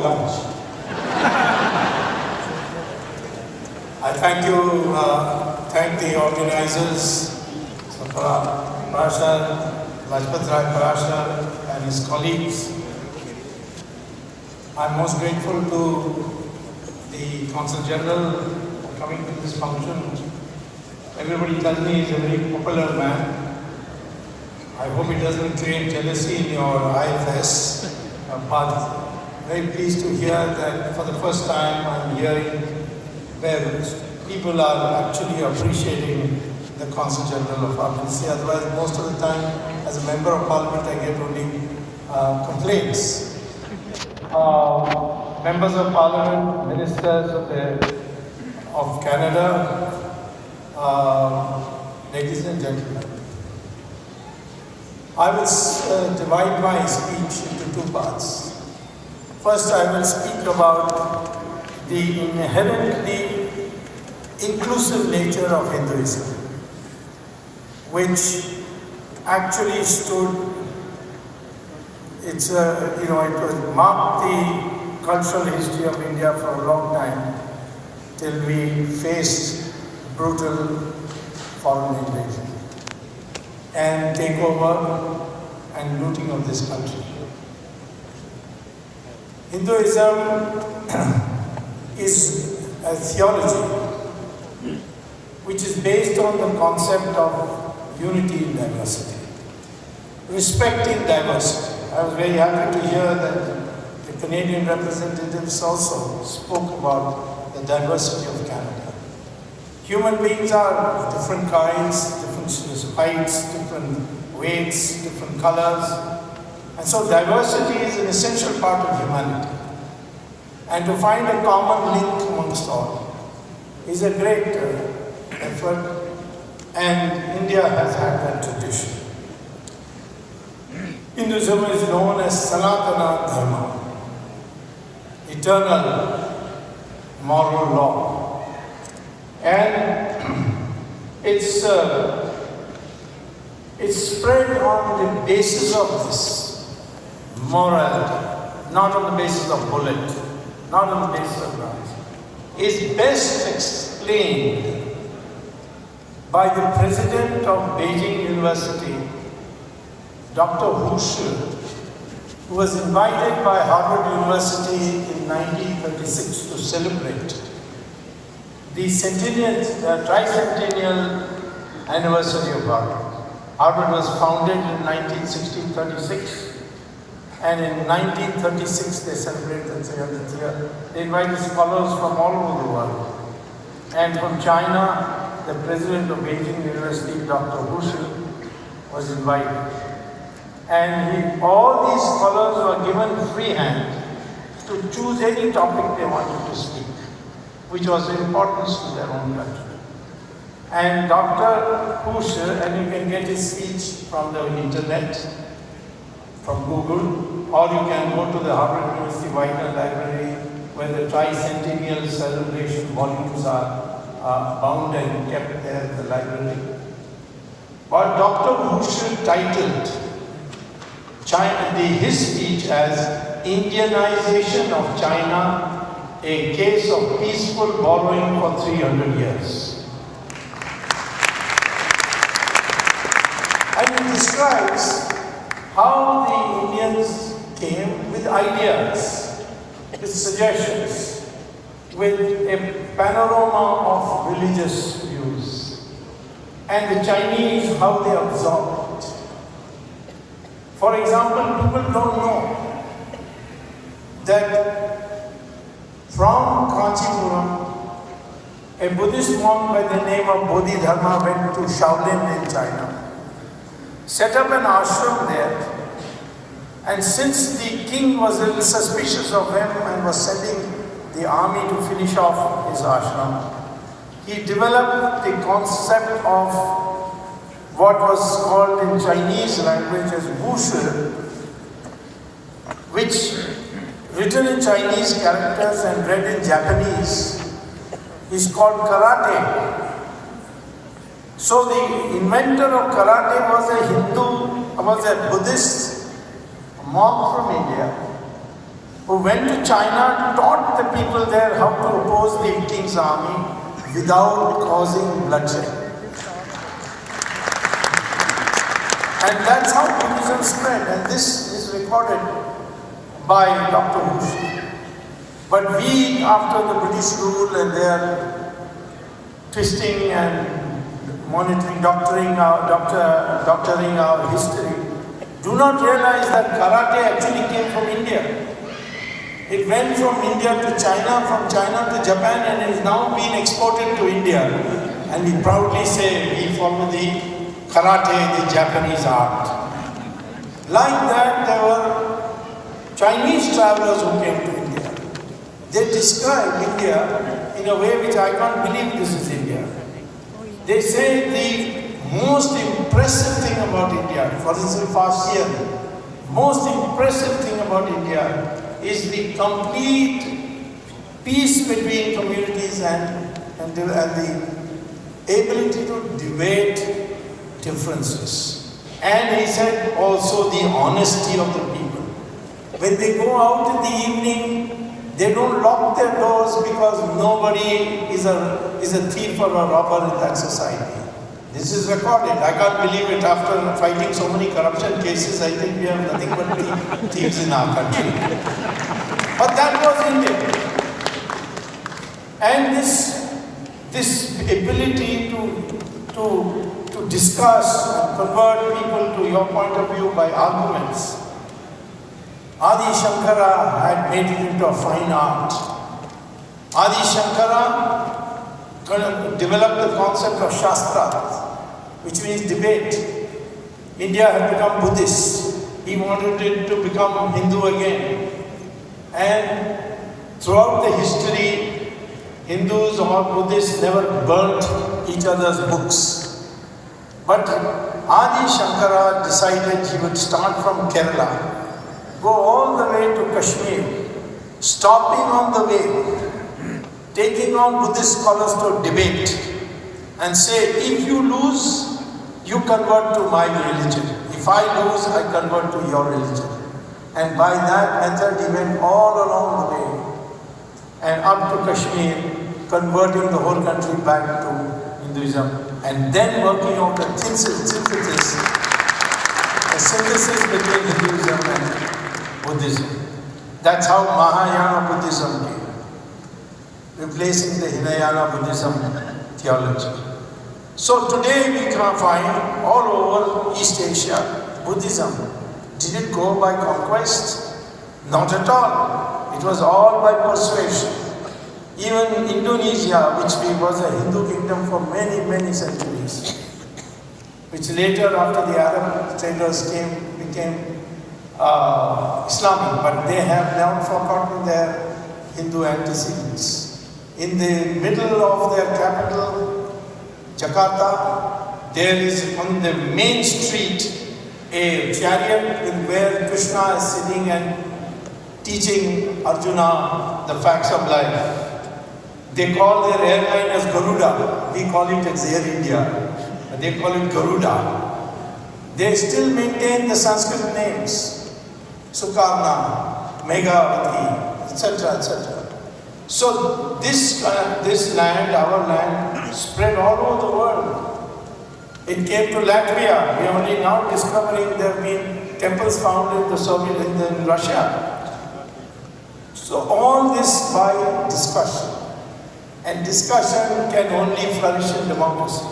lunch. I thank the organizers, Lajpat Rai Parashar and his colleagues. I'm most grateful to the Consul General for coming to this function. Everybody tells me he's a very popular man. I hope it doesn't create jealousy in your IFS, but very pleased to hear that for the first time I'm hearing where people are actually appreciating the Consul General of our policy. Otherwise, most of the time, as a member of Parliament, I get only complaints. Members of Parliament, ministers of Canada, ladies and gentlemen, I will divide my speech into two parts. First, I will speak about the inherently inclusive nature of Hinduism, which actually stood, it was marked the cultural history of India for a long time till we faced brutal foreign invasion and takeover and looting of this country. Hinduism is a theology which is based on the concept of unity in diversity, respecting diversity. I was very happy to hear that the Canadian representatives also spoke about the diversity of Canada. Human beings are of different kinds, different heights, different weights, different colors. And so diversity is an essential part of humanity. And to find a common link amongst all is a great effort, and India has had that tradition. Hinduism is known as Sanatana Dharma, eternal moral law. And it's spread on the basis of this morality, not on the basis of bullet, not on the basis of guns. Is best explained by the president of Beijing University, Dr. Hu, who was invited by Harvard University in 1936 to celebrate the tricentennial anniversary of Harvard. Harvard was founded in 1936, and in 1936 they celebrated the 300th year. They invited scholars from all over the world. And from China, the president of Beijing University, Dr. Hu, was invited. And all these scholars were given free hand to choose any topic they wanted to speak, which was of importance to their own country. And Dr. Hu, and you can get his speech from the internet, from Google, or you can go to the Harvard University Weiner Library, where the tricentennial celebration volumes are bound and kept there in the library. But Dr. Hu titled his speech as Indianization of China, a case of peaceful borrowing for 300 years. And it describes how the Indians came with ideas, with suggestions, with a panorama of religious views, and the Chinese, how they absorbed it. For example, people don't know that from Kanchipuram, a Buddhist monk by the name of Bodhidharma went to Shaolin in China, set up an ashram there, and since the king was a little suspicious of him and was sending the army to finish off his ashram, he developed the concept of what was called in Chinese language as wushu, which written in Chinese characters and read in Japanese is called karate. So the inventor of karate was a Buddhist monk from India who went to China, taught the people there how to oppose the king's army without causing bloodshed. And that's how Buddhism spread, and this is recorded by Dr. Hushi. But we, after the British rule and their twisting and monitoring, doctoring our history, do not realize that karate actually came from India. It went from India to China, from China to Japan, and is now being exported to India. And we proudly say we follow the karate, the Japanese art. Like that, there were Chinese travelers who came to India. They describe India in a way which I can't believe this is India. They say the most impressive thing about India, for instance, Fashion, most impressive thing about India is the complete peace between communities and the ability to debate differences. And he said also the honesty of the people. When they go out in the evening, they don't lock their doors because nobody is a thief or a robber in that society. This is recorded. I can't believe it. After fighting so many corruption cases, I think we have nothing but thieves in our country. But that was India. And this ability to discuss and convert people to your point of view by arguments. Adi Shankara had made it into a fine art. Adi Shankara developed the concept of Shastra, which means debate. India had become Buddhist. He wanted it to become Hindu again. And throughout the history, Hindus or Buddhists never burnt each other's books. But Adi Shankara decided he would start from Kerala, go all the way to Kashmir, stopping on the way, taking on Buddhist scholars to debate and say, if you lose, you convert to my religion. If I lose, I convert to your religion. And by that method, he went all along the way and up to Kashmir, converting the whole country back to Hinduism, and then working on the synthesis between Hinduism and Buddhism. That's how Mahayana Buddhism came, replacing the Hinayana Buddhism theology. So today we can find all over East Asia Buddhism. Did it go by conquest? Not at all. It was all by persuasion. Even Indonesia, which was a Hindu kingdom for many, many centuries, which later after the Arab traders came, became Islamic, but they have now forgotten their Hindu antecedents. In the middle of their capital, Jakarta, there is on the main street a chariot where Krishna is sitting and teaching Arjuna the facts of life. They call their airline as Garuda. We call it as Air India. They call it Garuda. They still maintain the Sanskrit names. Sukarna, Meghavati, etc., etc. So this land, our land, spread all over the world. It came to Latvia. We are only now discovering there have been temples found in in Russia. So all this by discussion. And discussion can only flourish in democracy.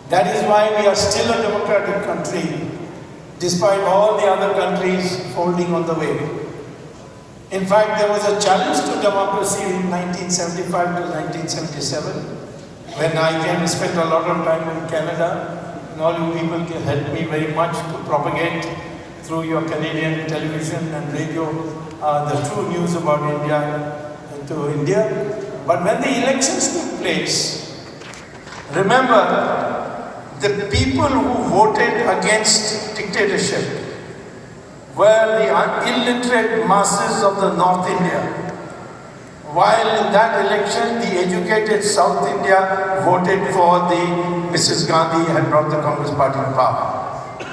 That is why we are still a democratic country, despite all the other countries folding on the way. In fact, there was a challenge to democracy in 1975 to 1977, when I came and spent a lot of time in Canada, and all you people helped me very much to propagate through your Canadian television and radio the true news about India to India. But when the elections took place, remember, the people who voted against dictatorship were the illiterate masses of the North India. While in that election, the educated South India voted for the Mrs. Gandhi and brought the Congress Party to power.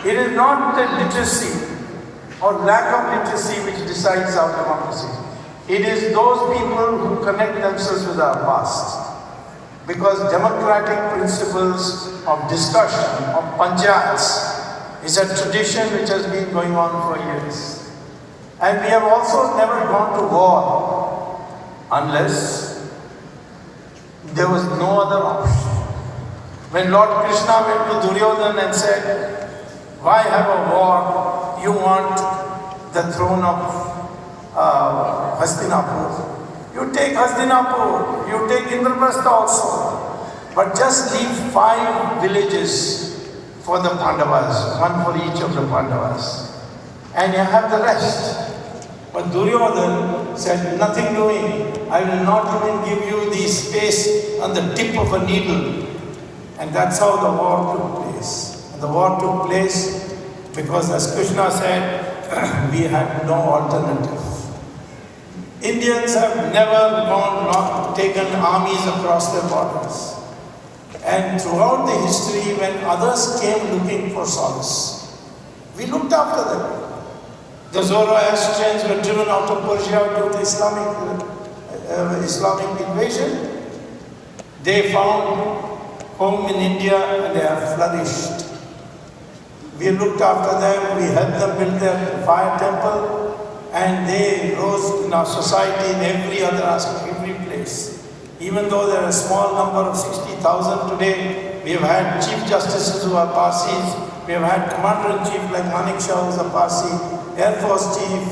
It is not the literacy or lack of literacy which decides our democracy. It is those people who connect themselves with our past. Because democratic principles of discussion, of panchayats, is a tradition which has been going on for years. And we have also never gone to war unless there was no other option. When Lord Krishna went to Duryodhana and said, "Why have a war? You want the throne of Hastinapur. You take Hastinapur, you take Indraprastha also. But just leave 5 villages for the Pandavas, one for each of the Pandavas. And you have the rest." But Duryodhana said, "Nothing doing. I will not even give you the space on the tip of a needle." And that's how the war took place. And the war took place because, as Krishna said, we had no alternative. Indians have never taken armies across their borders. And throughout the history, when others came looking for solace, we looked after them. The Zoroastrians were driven out of Persia due to Islamic invasion. They found home in India and they have flourished. We looked after them, we helped them build their fire temple, and they rose in our society in every other aspect, every place. Even though there are a small number of 60,000 today, we have had chief justices who are Parsis, we have had commander-in-chief like Manik Shah who is a Parsi, Air Force chief,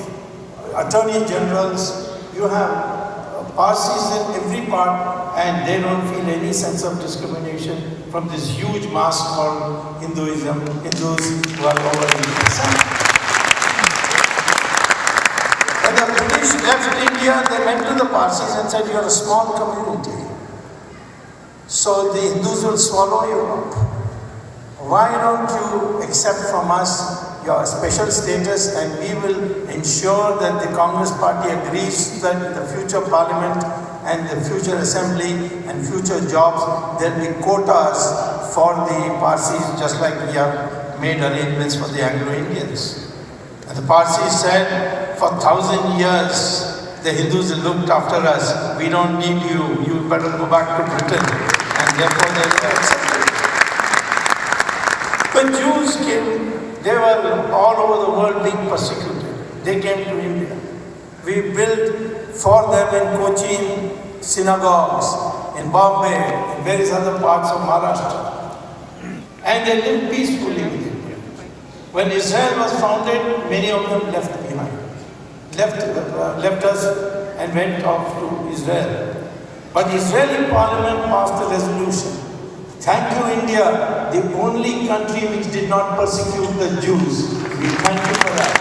attorney generals. You have Parsis in every part, and they don't feel any sense of discrimination from this huge mass called Hinduism, Hindus who are over 80%. When the British left India, they went to the Parsis and said, "You are a small community, so the Hindus will swallow you up. Why don't you accept from us your special status, and we will ensure that the Congress party agrees that in the future parliament and the future assembly and future jobs, there will be quotas for the Parsis, just like we have made arrangements for the Anglo-Indians." And the Parsis said, "For 1,000 years, the Hindus looked after us. We don't need you. You better go back to Britain." And therefore they were accepted. When Jews came, they were all over the world being persecuted. They came to India. We built for them in Cochin synagogues, in Bombay, in various other parts of Maharashtra. And they lived peacefully with India. When Israel was founded, many of them left behind. Left us and went off to Israel. But Israeli parliament passed a resolution. Thank you, India, the only country which did not persecute the Jews. We thank you for that.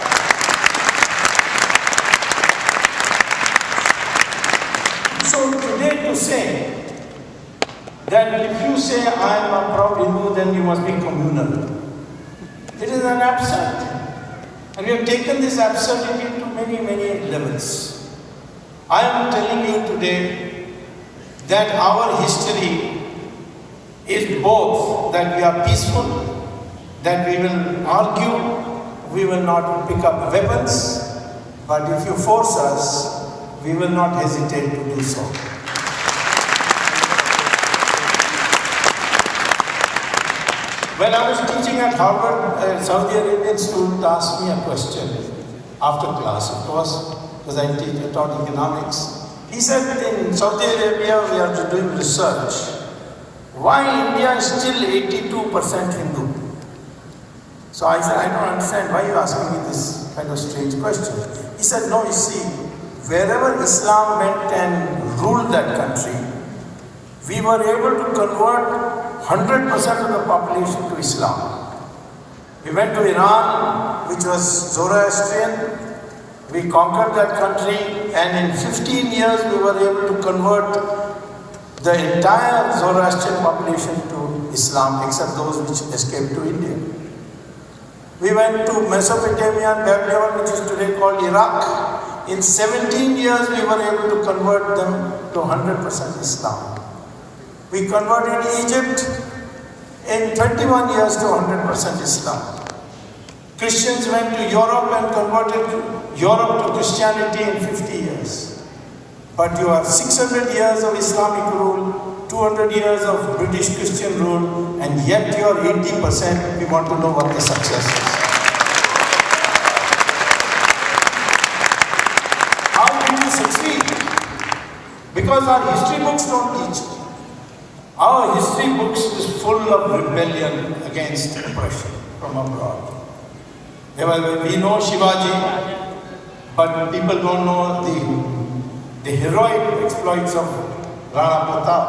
So today to say that if you say I am a proud Hindu, then you must be communal. It is an absurd. And we have taken this absurdity to many, many levels. I am telling you today that our history is both that we are peaceful, that we will argue, we will not pick up weapons, but if you force us, we will not hesitate to do so. When I was teaching at Harvard, a Saudi Arabian student asked me a question after class, of course, because I taught economics. He said, in Saudi Arabia, we are doing research. Why India is still 82% Hindu? So I said, I don't understand why you're asking me this kind of strange question. He said, no, you see, wherever Islam went and ruled that country, we were able to convert 100% of the population to Islam. We went to Iran, which was Zoroastrian. We conquered that country, and in 15 years we were able to convert the entire Zoroastrian population to Islam, except those which escaped to India. We went to Mesopotamia and Babylon, which is today called Iraq. In 17 years we were able to convert them to 100% Islam. We converted Egypt in 21 years to 100% Islam. Christians went to Europe and converted Europe to Christianity in 50 years. But you have 600 years of Islamic rule, 200 years of British Christian rule, and yet you are 80%. We want to know what the success is. How did you succeed? Because our history books don't teach it. Our history books is full of rebellion against oppression from abroad. We know Shivaji, but people don't know the heroic exploits of Rana Pratap.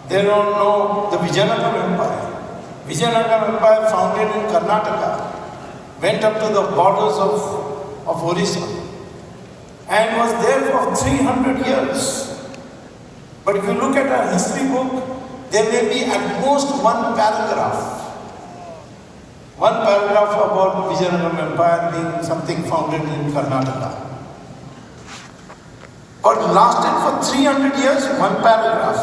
They don't know the Vijayanagara Empire. Vijayanagara Empire, founded in Karnataka, went up to the borders of Orissa and was there for 300 years. But if you look at our history book, there may be at most one paragraph about Vijayanagara Empire being something founded in Karnataka. But lasted for 300 years, one paragraph.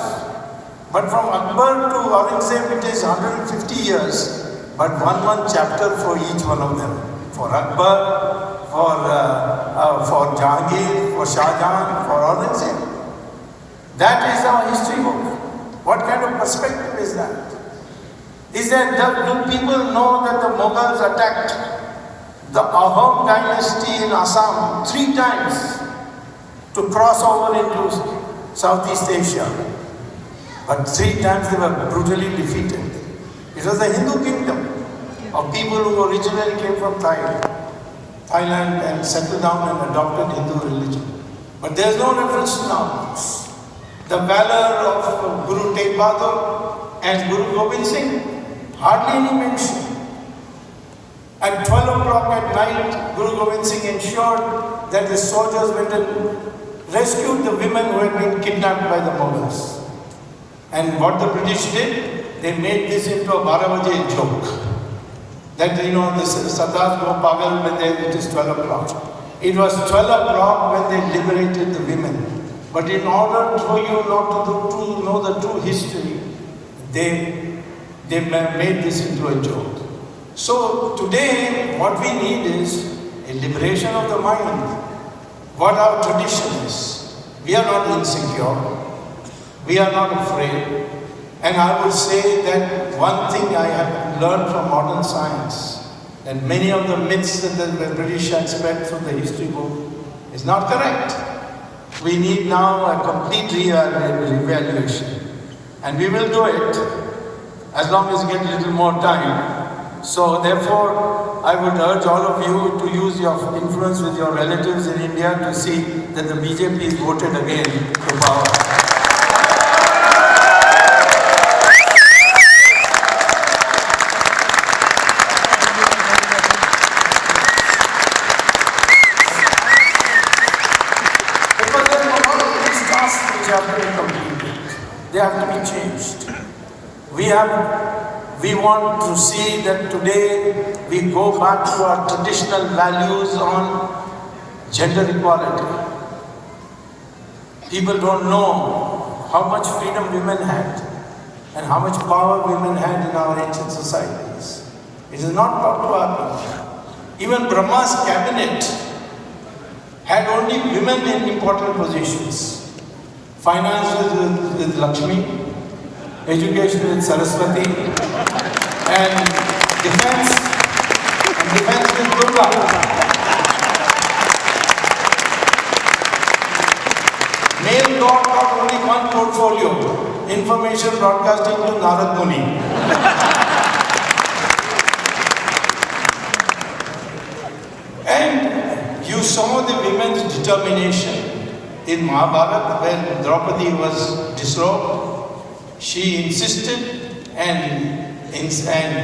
But from Akbar to Aurangzeb, it is 150 years, but one chapter for each one of them. For Akbar, for Jahangir, for Shah Jahan, for Aurangzeb. That is our history book. What kind of perspective is that? Is that do people know that the Mughals attacked the Ahom dynasty in Assam 3 times to cross over into Southeast Asia? But 3 times they were brutally defeated. It was a Hindu kingdom of people who originally came from Thailand and settled down and adopted Hindu religion. But there is no reference to now. The valor of Guru Tegh Bahadur and Guru Gobind Singh, hardly any mention. At 12 o'clock at night, Guru Gobind Singh ensured that his soldiers went and rescued the women who had been kidnapped by the Mughals. And what the British did, they made this into a 12 baje joke. That, the Sardars go pagal when it is 12 o'clock. It was 12 o'clock when they liberated the women. But in order for you not to know the true history, they made this into a joke. So today, what we need is a liberation of the mind. What our tradition is. We are not insecure. We are not afraid. And I would say that one thing I have learned from modern science, that many of the myths that the British had spread from the history book is not correct. We need now a complete reevaluation. And we will do it as long as we get a little more time. So therefore, I would urge all of you to use your influence with your relatives in India to see that the BJP is voted again to power. They have to be changed. We want to see that today we go back to our traditional values on gender equality. People don't know how much freedom women had and how much power women had in our ancient societies. It is not taught to our people. Even Brahma's cabinet had only women in important positions. Finance with Lakshmi, education with Saraswati, and defense with Durga. Male God got only one portfolio, information broadcasting to Narad Muni. And you saw the women's determination. In Mahabharata, when Draupadi was disrobed, she insisted and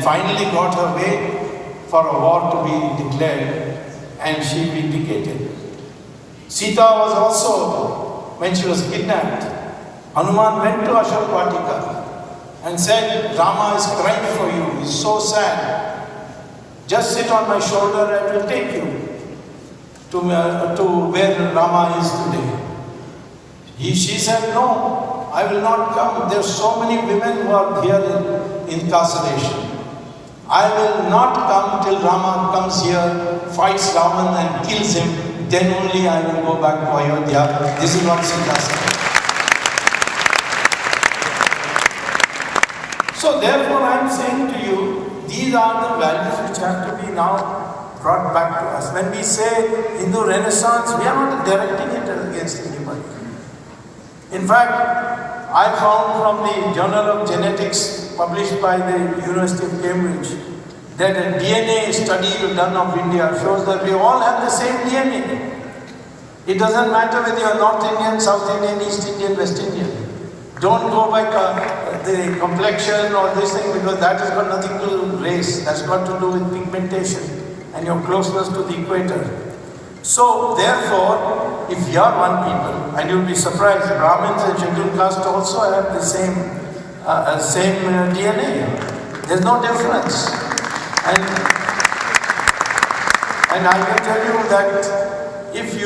finally got her way for a war to be declared, and she vindicated. Sita was also, when she was kidnapped, Hanuman went to Ashok Vatika and said, Rama is crying for you, he's so sad. Just sit on my shoulder and I will take you to where Rama is today. She said, no, I will not come. There are so many women who are here in incarceration. I will not come till Rama comes here, fights Ravan and kills him, then only I will go back to Ayodhya. This is what Sita said. So therefore I am saying to you, these are the values which have to be now brought back to us. When we say Hindu Renaissance, we are not directing it against anybody. In fact, I found from the Journal of Genetics published by the University of Cambridge that a DNA study done of India shows that we all have the same DNA. It doesn't matter whether you are North Indian, South Indian, East Indian, West Indian. Don't go by the complexion or this thing, because that has got nothing to do with race. That's got to do with pigmentation and your closeness to the equator. So therefore, if you are one people, and you'll be surprised, Brahmins and scheduled caste also have the same DNA. There's no difference. And I can tell you that if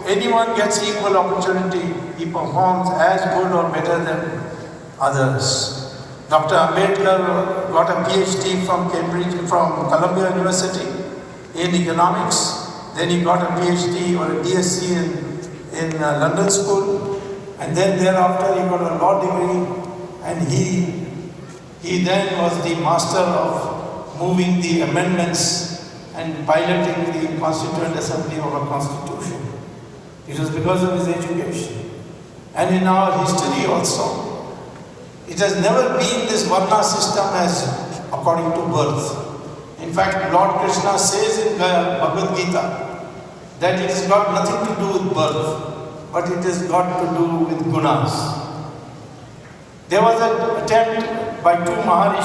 anyone gets equal opportunity, he performs as good or better than others. Dr. Ambedkar got a PhD from Columbia University in economics. Then he got a PhD or a DSc in London School. And then thereafter he got a law degree. And he then was the master of moving the amendments and piloting the Constituent Assembly of a Constitution. It was because of his education. And in our history also, it has never been this Varna system as according to birth. In fact, Lord Krishna says in Bhagavad Gita that it has got nothing to do with birth, but it has got to do with gunas. There was an attempt by two Maharishis